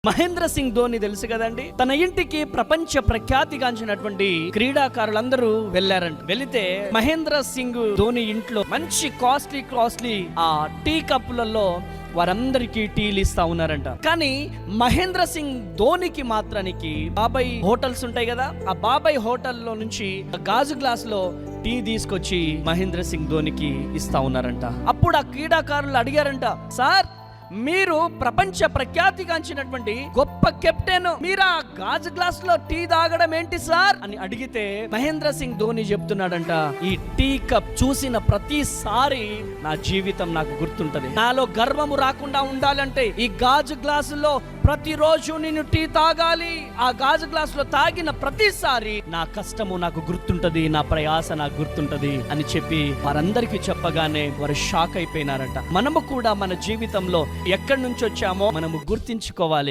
మహేంద్ర సింగ్ ధోని తెలుసు కదండి. తన ఇంటికి ప్రపంచ ప్రఖ్యాతిగాంచినటువంటి క్రీడాకారులందరూ వెళ్లారంట. వెళితే మహేంద్ర సింగ్ ధోని ఇంట్లో మంచి కాస్ట్లీ ఆ టీ కప్పులలో వారందరికీ టీలు ఇస్తా ఉన్నారంట. కానీ మహేంద్ర సింగ్ ధోనికి మాత్రానికి బాబాయ్ హోటల్స్ ఉంటాయి కదా, ఆ బాబాయ్ హోటల్లో నుంచి గాజు గ్లాస్ లో టీ తీసుకొచ్చి మహేంద్ర సింగ్ ధోనికి ఇస్తా ఉన్నారంట. అప్పుడు ఆ క్రీడాకారులు అడిగారంట, సార్ మీరు ప్రపంచ ప్రఖ్యాతిగాంచినటువంటి గొప్ప కెప్టెన్, మీరు ఆ గాజు గ్లాస్ లో టీ తాగడం ఏంటి సార్ అని అడిగితే మహేంద్ర సింగ్ ధోని చెప్తున్నాడంట, ఈ టీ కప్ చూసిన ప్రతిసారి నా జీవితం నాకు గుర్తుంటది. నాలో గర్వము రాకుండా ఉండాలంటే ఈ గాజు గ్లాసులో ప్రతిరోజు నేను టీ తాగాలి. ఆ గాజు గ్లాస్ లో తాగిన ప్రతిసారి నా కష్టము నాకు గుర్తుంటది, నా ప్రయాస నాకు గుర్తుంటది అని చెప్పి వారందరికీ చెప్పగానే వారు షాక్ అయిపోయినారట. మనము కూడా మన జీవితంలో ఎక్కడి నుంచి వచ్చామో మనము గుర్తించుకోవాలి.